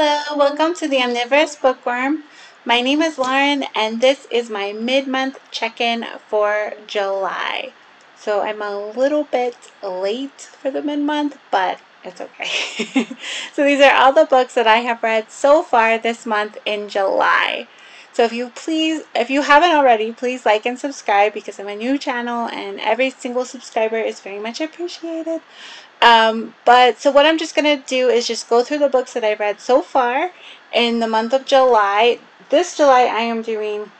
Hello, welcome to the Omnivorous Bookworm. My name is Lauren, and this is my mid-month check-in for July. So I'm a little bit late for the mid-month, but it's okay. So these are all the books that I have read so far this month in July. So if you haven't already, please like and subscribe because I'm a new channel and every single subscriber is very much appreciated. So what I'm just going to do is just go through the books that I've read so far in the month of July. This month I am doing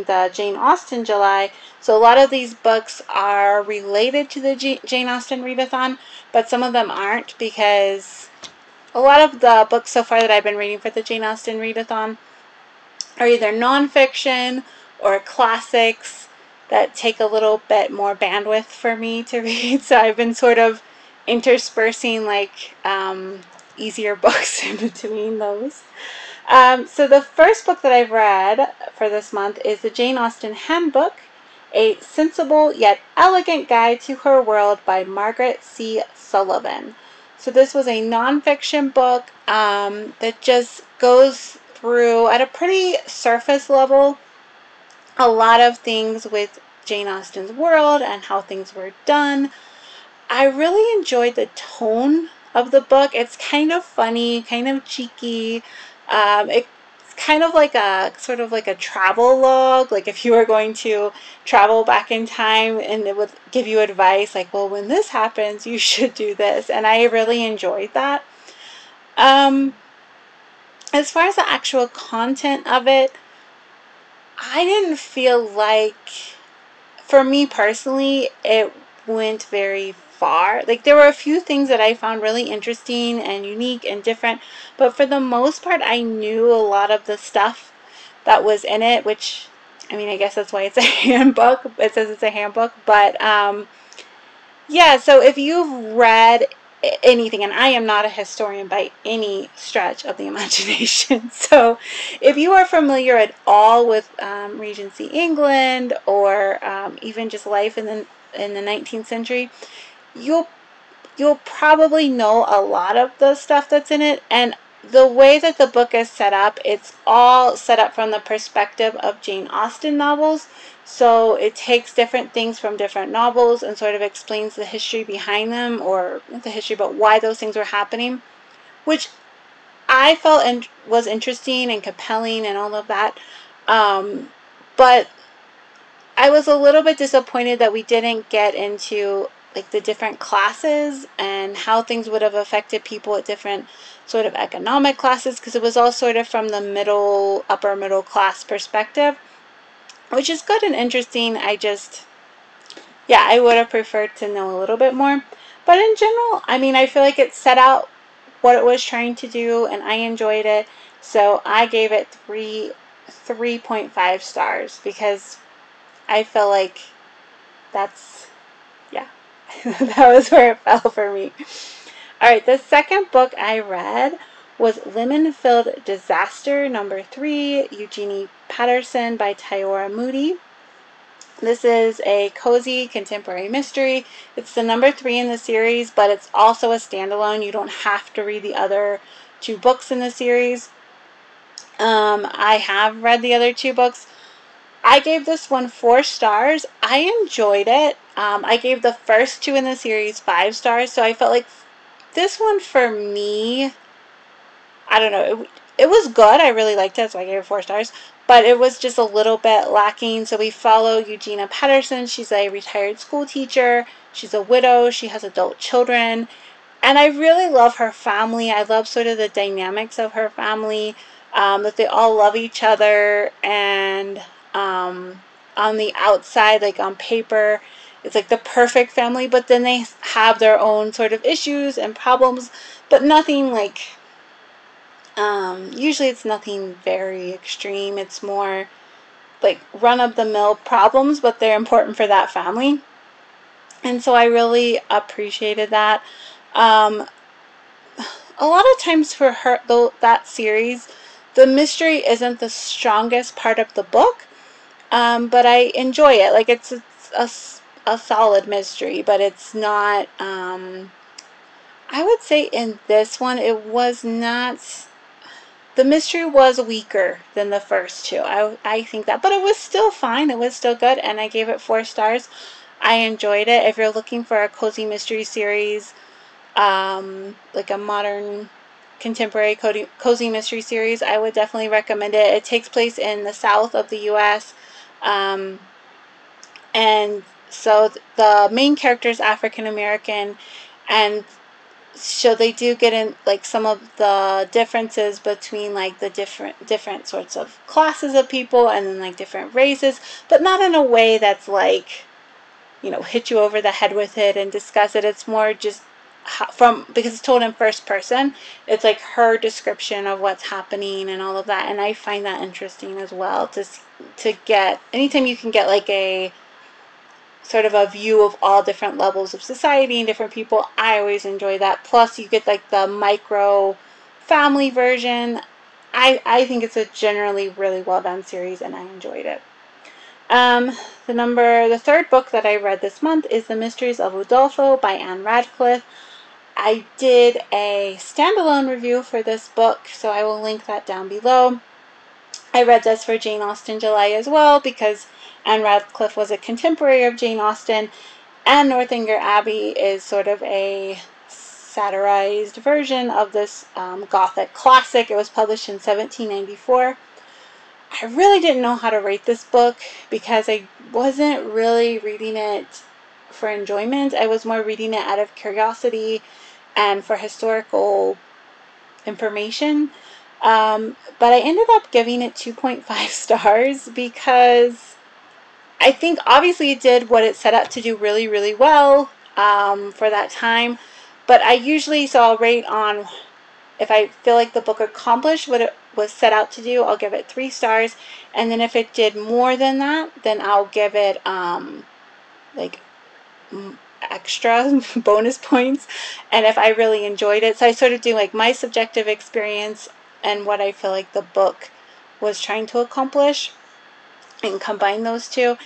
the Jane Austen July. So a lot of these books are related to the Jane Austen readathon, but some of them aren't because a lot of the books so far that I've been reading for the Jane Austen readathon are either nonfiction or classics that take a little bit more bandwidth for me to read. So I've been sort of interspersing easier books in between those. So the first book that I've read for this month is the Jane Austen Handbook, a sensible yet elegant guide to her world by Margaret C. Sullivan. So this was a nonfiction book that just goes through, at a pretty surface level, a lot of things with Jane Austen's world and how things were done. I really enjoyed the tone of the book. It's kind of funny, kind of cheeky. It's kind of like a sort of like a travel log. Like if you were going to travel back in time, and it would give you advice like, well, when this happens, you should do this. And I really enjoyed that. As far as the actual content of it, I didn't feel like, for me personally, it went very far. Like, there were a few things that I found really interesting and unique and different, but for the most part, I knew a lot of the stuff that was in it, which, I mean, I guess that's why it's a handbook. It says it's a handbook, but yeah, so if you've read anything, and I am not a historian by any stretch of the imagination, so if you are familiar at all with Regency England, or even just life in the 19th century, you'll probably know a lot of the stuff that's in it. And the way that the book is set up, it's all set up from the perspective of Jane Austen novels. So it takes different things from different novels and sort of explains the history behind them, or not the history, but why those things were happening, which I felt was interesting and compelling and all of that. But I was a little bit disappointed that we didn't get into like the different classes and how things would have affected people at different sort of economic classes, because it was all sort of from the upper middle class perspective, which is good and interesting. I would have preferred to know a little bit more. But in general, I mean, I feel like it set out what it was trying to do, and I enjoyed it. So I gave it 3.5 stars, because I feel like that's, yeah, that was where it fell for me. Alright, the second book I read was Lemon-Filled Disaster #3, Eugeena Patterson by Tyora Moody. This is a cozy contemporary mystery. It's the #3 in the series, but it's also a standalone. You don't have to read the other 2 books in the series. I have read the other 2 books. I gave this one 4 stars. I enjoyed it. I gave the first 2 in the series 5 stars, so I felt like this one, for me, I don't know, it was good. I really liked it, so I gave it 4 stars. But it was just a little bit lacking. So we follow Eugeena Patterson. She's a retired school teacher. She's a widow. She has adult children. And I really love her family. I love sort of the dynamics of her family, that they all love each other. And on the outside, like on paper, it's like the perfect family. But then they have their own sort of issues and problems. But nothing like... usually it's nothing very extreme. It's more like run-of-the-mill problems, but they're important for that family. And so I really appreciated that. A lot of times for her, though, that series, the mystery isn't the strongest part of the book, but I enjoy it. Like, it's a solid mystery, but it's not I would say in this one, it was not, the mystery was weaker than the first two. I think that, but it was still fine. It was still good, and I gave it 4 stars. I enjoyed it. If you're looking for a cozy mystery series, like a modern contemporary cozy mystery series, I would definitely recommend it. It takes place in the south of the U.S. And so the main character is African American, and so they do get in like some of the differences between like the different sorts of classes of people, and then like different races, but not in a way that's like, you know, hit you over the head with it and discuss it. It's more just from, because it's told in first person, it's like her description of what's happening and all of that, and I find that interesting as well, to get, anytime you can get like a sort of a view of all different levels of society and different people, I always enjoy that. Plus you get like the micro family version. I think it's a generally really well done series, and I enjoyed it. The third book that I read this month is The Mysteries of Udolpho by Anne Radcliffe. I did a standalone review for this book, so I will link that down below. I read this for Jane Austen July as well, because Anne Radcliffe was a contemporary of Jane Austen, and Northanger Abbey is sort of a satirized version of this Gothic classic. It was published in 1794. I really didn't know how to rate this book because I wasn't really reading it for enjoyment. I was more reading it out of curiosity and for historical information. But I ended up giving it 2.5 stars because I think obviously it did what it set out to do really, really well for that time. But I usually, so I'll rate on, if I feel like the book accomplished what it was set out to do, I'll give it 3 stars. And then if it did more than that, then I'll give it like extra bonus points. And if I really enjoyed it, so I sort of do like my subjective experience and what I feel like the book was trying to accomplish, and combine those two.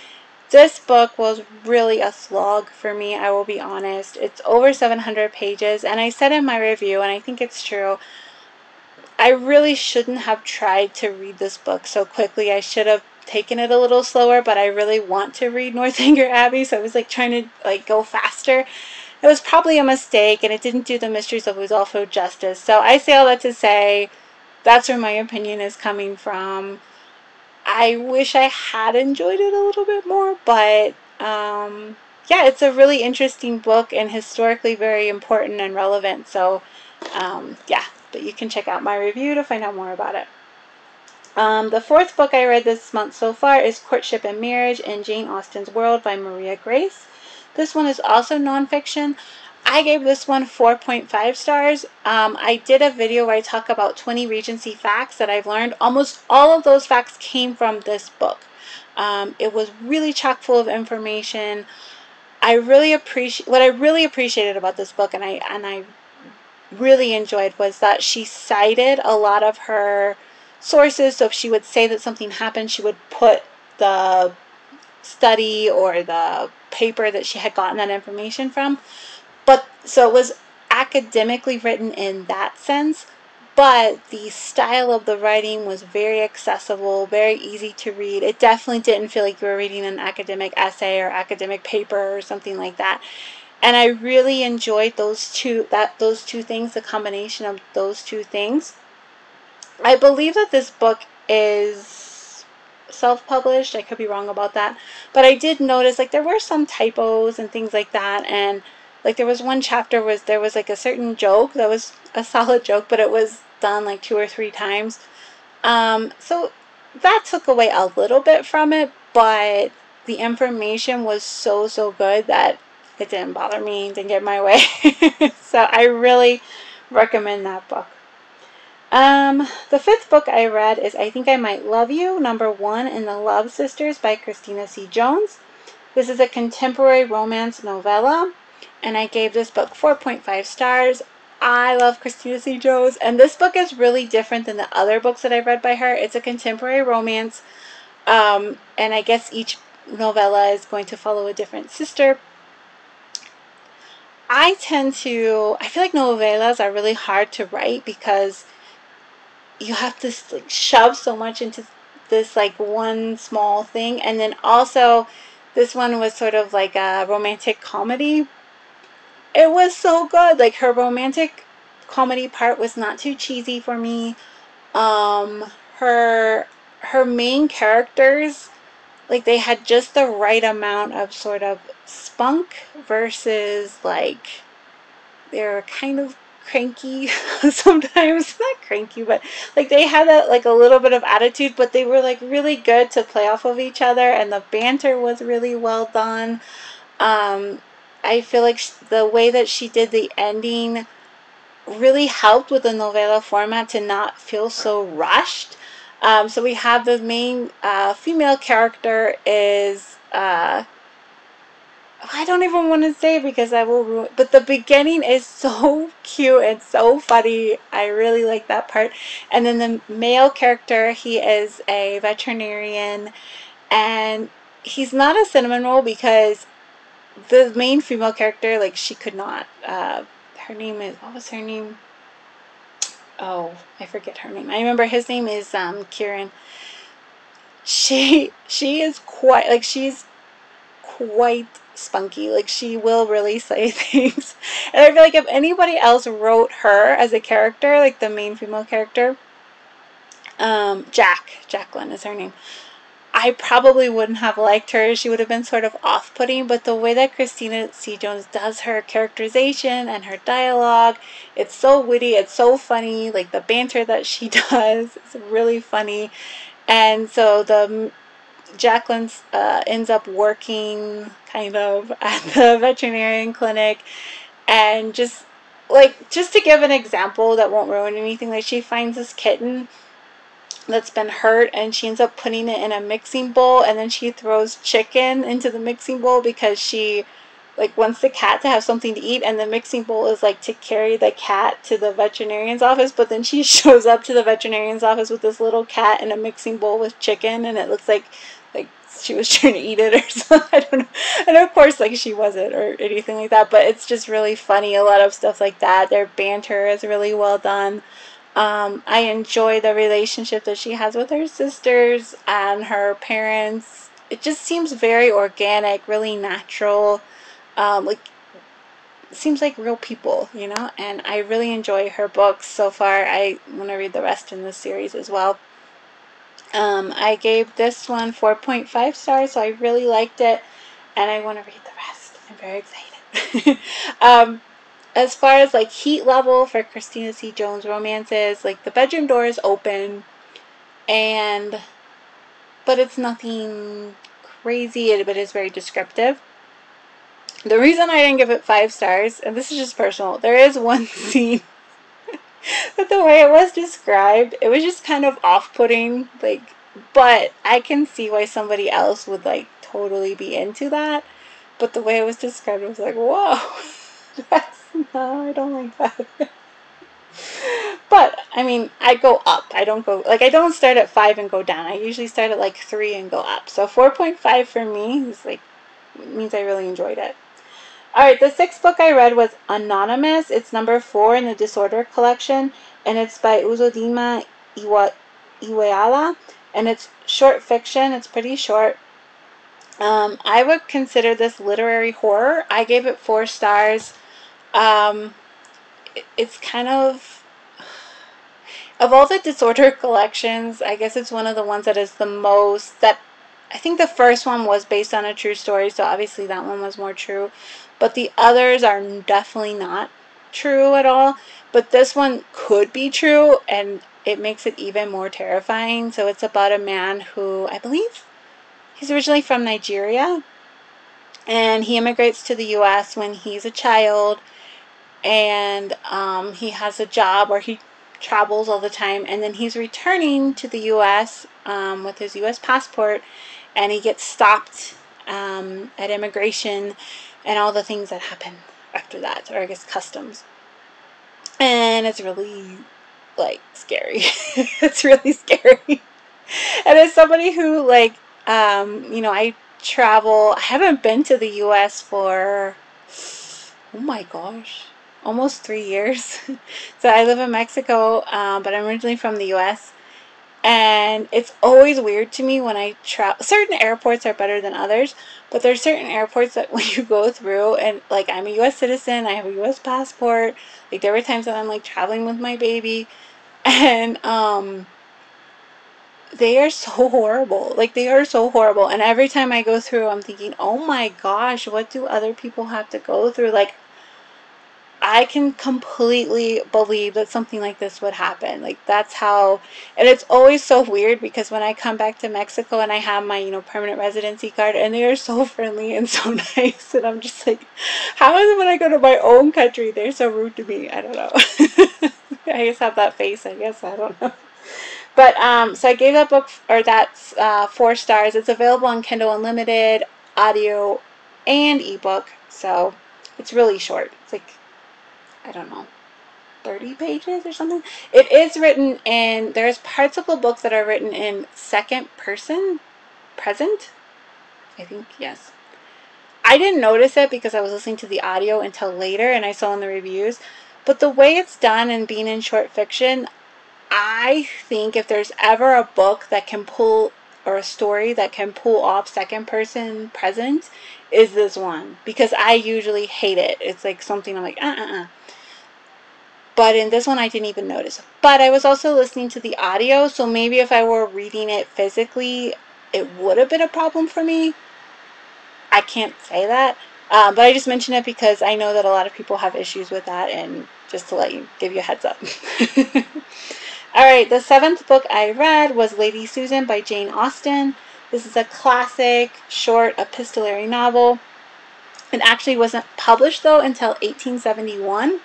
This book was really a slog for me, I will be honest. It's over 700 pages, and I said in my review, and I think it's true, I really shouldn't have tried to read this book so quickly. I should have taken it a little slower, but I really want to read Northanger Abbey, so I was like trying to like go faster. It was probably a mistake, and it didn't do the Mysteries of Udolpho justice. So I say all that to say that's where my opinion is coming from. I wish I had enjoyed it a little bit more, but yeah, it's a really interesting book and historically very important and relevant. So yeah, but you can check out my review to find out more about it. The fourth book I read this month so far is Courtship and Marriage in Jane Austen's World by Maria Grace. This one is also nonfiction. I gave this one 4.5 stars. I did a video where I talk about 20 Regency facts that I've learned. Almost all of those facts came from this book. It was really chock full of information. What I really appreciated about this book, and I really enjoyed, was that she cited a lot of her sources. So if she would say that something happened, she would put the study or the paper that she had gotten that information from. But so it was academically written in that sense, but the style of the writing was very accessible, very easy to read. It definitely didn't feel like you were reading an academic essay or academic paper or something like that. And I really enjoyed those two things, the combination of those two things. I believe that this book is self-published. I could be wrong about that, but I did notice like there were some typos and things like that, and like there was one chapter where there was like a certain joke that was a solid joke, but it was done like 2 or 3 times. So that took away a little bit from it, but the information was so good that it didn't bother me, didn't get in my way. So I really recommend that book. The fifth book I read is I Think I Might Love You, #1 in the Love Sisters by Christina C. Jones. This is a contemporary romance novella, and I gave this book 4.5 stars. I love Christina C. Jones, and this book is really different than the other books that I've read by her. It's a contemporary romance, and I guess each novella is going to follow a different sister. I feel like novellas are really hard to write because you have to like shove so much into this like one small thing. And then also this one was sort of like a romantic comedy. It was so good. Like her romantic comedy part was not too cheesy for me. Um her her main characters, like they had just the right amount of sort of spunk versus like they're kind of cranky sometimes, not cranky, but like they had a like a little bit of attitude, but they were like really good to play off of each other, and the banter was really well done. um I feel like the way that she did the ending really helped with the novella format to not feel so rushed. So we have the main female character is I don't even want to say because I will ruin. But the beginning is so cute and so funny. I really like that part. And then the male character, he is a veterinarian, and he's not a cinnamon roll because the main female character, like she could not. Her name is, what was her name? Oh, I forget her name. I remember his name is Kieran. She is quite like she's quite spunky. Like she will really say things. And I feel like if anybody else wrote her as a character, like the main female character, Jacqueline is her name, I probably wouldn't have liked her. She would have been sort of off-putting, but the way that Christina C. Jones does her characterization and her dialogue, it's so witty, it's so funny. Like the banter that she does, it's really funny. And so the Jacqueline ends up working kind of at the veterinarian clinic, and just to give an example that won't ruin anything, like she finds this kitten that's been hurt, and she ends up putting it in a mixing bowl, and then she throws chicken into the mixing bowl because she like wants the cat to have something to eat, and the mixing bowl is like to carry the cat to the veterinarian's office. But then she shows up to the veterinarian's office with this little cat in a mixing bowl with chicken, and it looks like she was trying to eat it or something. I don't know. And of course, like she wasn't or anything like that. But it's just really funny. A lot of stuff like that. Their banter is really well done. I enjoy the relationship that she has with her sisters and her parents. It just seems very organic, really natural. Like it seems like real people, you know. And I really enjoy her books so far. I want to read the rest in this series as well. I gave this one 4.5 stars, so I really liked it, and I want to read the rest. I'm very excited. As far as like heat level for Christina C. Jones romances, like the bedroom door is open, but it's nothing crazy, but it's very descriptive. The reason I didn't give it 5 stars, and this is just personal, there is one scene but the way it was described, it was just kind of off-putting, like, but I can see why somebody else would like totally be into that. But the way it was described, I was like, whoa, no, I don't like that. But I mean, I go up. I don't go like I don't start at 5 and go down. I usually start at like 3 and go up. So 4.5 for me is like means I really enjoyed it. Alright, the 6th book I read was Anonymous. It's number 4 in the Disorder collection, and it's by Uzodinma Iweala, and it's short fiction. It's pretty short. I would consider this literary horror. I gave it 4 stars. It's kind of all the Disorder collections, I guess it's one of the ones that is the most, that I think the first one was based on a true story, so obviously that one was more true. But the others are definitely not true at all. But this one could be true, and it makes it even more terrifying. So it's about a man who, I believe, he's originally from Nigeria, and he immigrates to the U.S. when he's a child, and he has a job where he travels all the time, and then he's returning to the U.S. With his U.S. passport, and he gets stopped at immigration and all the things that happen after that, or I guess customs. And it's really like scary. It's really scary. And as somebody who like I travel, I haven't been to the US for oh my gosh, almost 3 years. So I live in Mexico, but I'm originally from the US. And it's always weird to me when I travel. Certain airports are better than others, but there's certain airports that when you go through, and like I'm a US citizen, I have a US passport. Like there were times that I'm like traveling with my baby, and they are so horrible. Like they are so horrible. And every time I go through, I'm thinking, oh my gosh, what do other people have to go through? Like I can completely believe that something like this would happen. Like that's how, and it's always so weird because when I come back to Mexico and I have my, permanent residency card and they are so friendly and so nice, and I'm just like, how is it when I go to my own country they're so rude to me? I don't know. I just have that face, I guess. I don't know. But so I gave that book, or that's 4 stars. It's available on Kindle Unlimited, audio, and ebook. So it's really short. It's like, I don't know, 30 pages or something. It is written in, there's parts of the book that are written in second person, present, I think, yes. I didn't notice it because I was listening to the audio until later and I saw in the reviews. But the way it's done and being in short fiction, I think if there's ever a book that can pull, or a story that can pull off second person present, is this one. Because I usually hate it. It's like something I'm like, But in this one, I didn't even notice. But I was also listening to the audio, so maybe if I were reading it physically, it would have been a problem for me. I can't say that. But I just mention it because I know that a lot of people have issues with that, and just to give you a heads up. Alright, the 7th book I read was Lady Susan by Jane Austen. This is a classic, short, epistolary novel. It actually wasn't published, though, until 1871.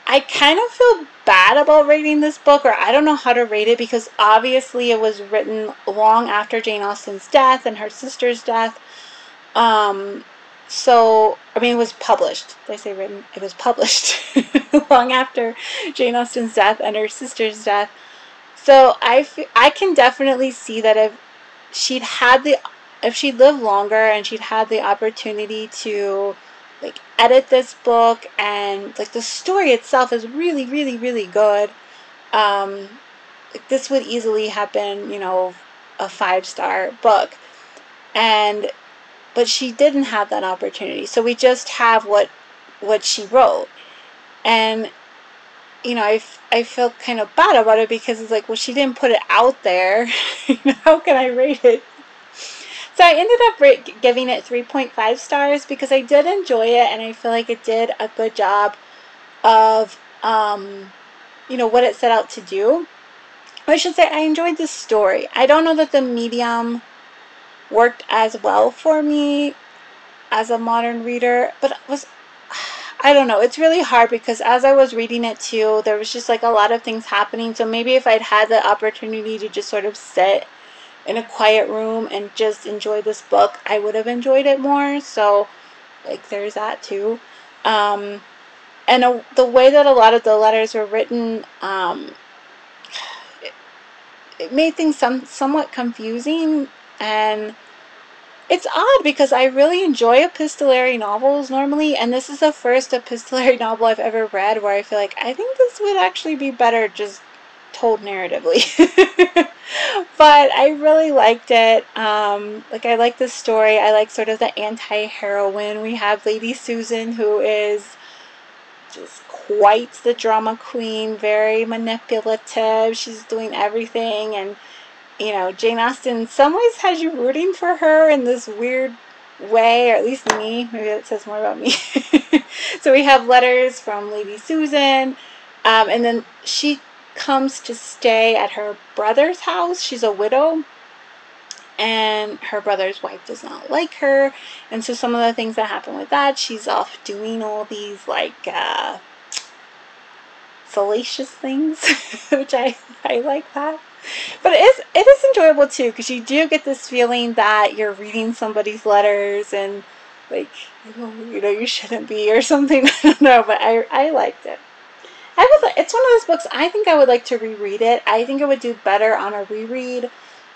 I kind of feel bad about rating this book, or I don't know how to rate it, because obviously it was written long after Jane Austen's death and her sister's death. So, I mean, it was published. Did I say written? It was published long after Jane Austen's death and her sister's death. So I can definitely see that if she'd lived longer and she'd had the opportunity to like edit this book, and like the story itself is really, really, really good, this would easily have been, a 5-star book. But she didn't have that opportunity. So we just have what she wrote. And I feel kind of bad about it because it's like, well, she didn't put it out there. How can I rate it? So I ended up giving it 3.5 stars because I did enjoy it, and I feel like it did a good job of, what it set out to do. I should say I enjoyed the story. I don't know that the medium worked as well for me as a modern reader, but I don't know. It's really hard because as I was reading it too, there was just like a lot of things happening. So maybe if I'd had the opportunity to just sort of sit in a quiet room and just enjoy this book, I would have enjoyed it more. So like there's that too. And the way that a lot of the letters were written, it made things somewhat confusing, and it's odd because I really enjoy epistolary novels normally, and this is the first epistolary novel I've ever read where I feel like I think this would actually be better just told narratively. But I really liked it. I like the story. I like sort of the anti-heroine. We have Lady Susan, who is just quite the drama queen, very manipulative. She's doing everything, and Jane Austen in some ways has you rooting for her in this weird way, or at least me. Maybe that says more about me. So we have letters from Lady Susan, and then she comes to stay at her brother's house. She's a widow, and her brother's wife does not like her, and so some of the things that happen with that, she's off doing all these salacious things, which I like that. But it is enjoyable too, because you do get this feeling that you're reading somebody's letters and like, you shouldn't be or something. I don't know, but I liked it. It's one of those books I think I would like to reread it. I think it would do better on a reread,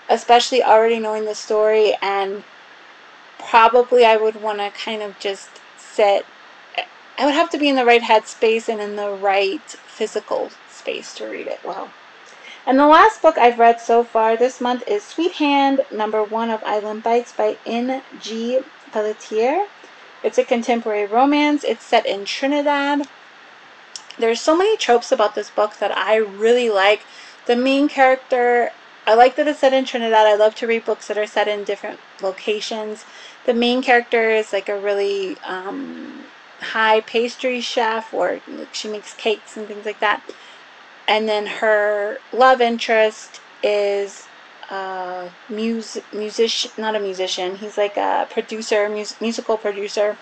especially already knowing the story, and probably I would want to kind of just sit I would have to be in the right headspace and in the right physical space to read it well. And the last book I've read so far this month is Sweethand, #1 of Island Bites by N.G. Peltier. It's a contemporary romance. It's set in Trinidad. There's so many tropes about this book that I really like. The main character, I like that it's set in Trinidad. I love to read books that are set in different locations. The main character is like a really high pastry chef, or she makes cakes and things like that. And then her love interest is musician, not a musician. He's like a producer, musical producer.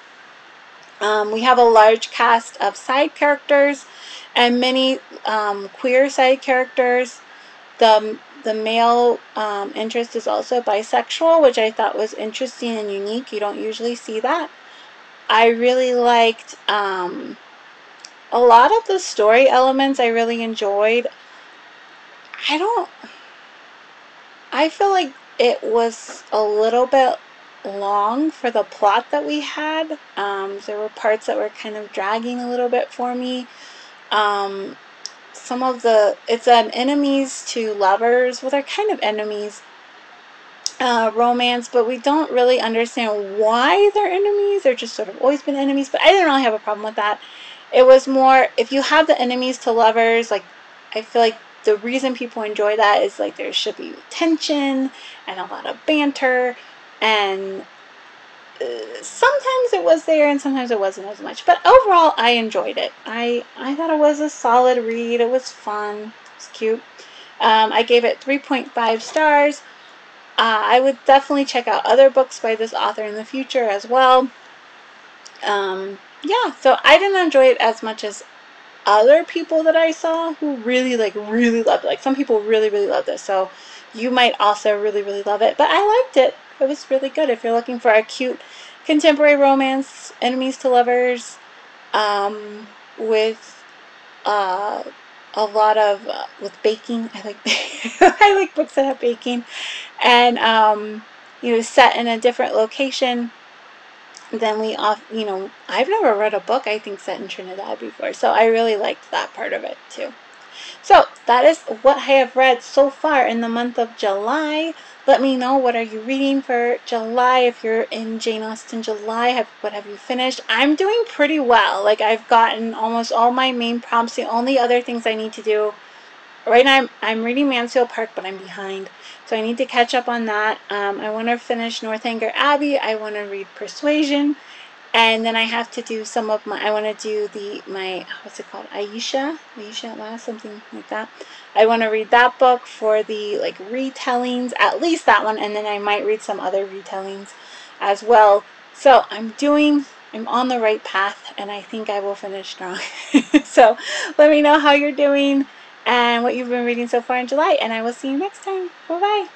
We have a large cast of side characters and many queer side characters. The male interest is also bisexual, which I thought was interesting and unique. You don't usually see that. I really liked a lot of the story elements. I really enjoyed. I feel like it was a little bit long for the plot that we had. There were parts that were kind of dragging a little bit for me. It's an enemies to lovers. Well, they're kind of enemies romance, but we don't really understand why they're enemies. They're just sort of always been enemies, but I didn't really have a problem with that. It was more, if you have the enemies to lovers, like, I feel like the reason people enjoy that is like there should be tension and a lot of banter, and sometimes it was there and sometimes it wasn't as much, but overall I enjoyed it. I thought it was a solid read. It was fun. It was cute. I gave it 3.5 stars. I would definitely check out other books by this author in the future as well. Yeah, so I didn't enjoy it as much as other people that I saw who really loved it. Like, some people really love this, so you might also really love it. But I liked it. It was really good. If you're looking for a cute contemporary romance, enemies to lovers, with a lot of with baking. I like I like books that have baking, and set in a different location than I've never read a book, I think, set in Trinidad before, so I really liked that part of it too. So that is what I have read so far in the month of July. Let me know, what are you reading for July? If you're in Jane Austen July, what have you finished? I'm doing pretty well. Like, I've gotten almost all my main prompts. The only other things I need to do right now, I'm reading Mansfield Park, but I'm behind, so I need to catch up on that. I want to finish Northanger Abbey. I want to read Persuasion. And then I have to do I want to do what's it called? Aisha at Last, something like that. I want to read that book for the, retellings, at least that one, and then I might read some other retellings as well. So I'm on the right path, and I think I will finish strong. So let me know how you're doing and what you've been reading so far in July, and I will see you next time. Bye-bye.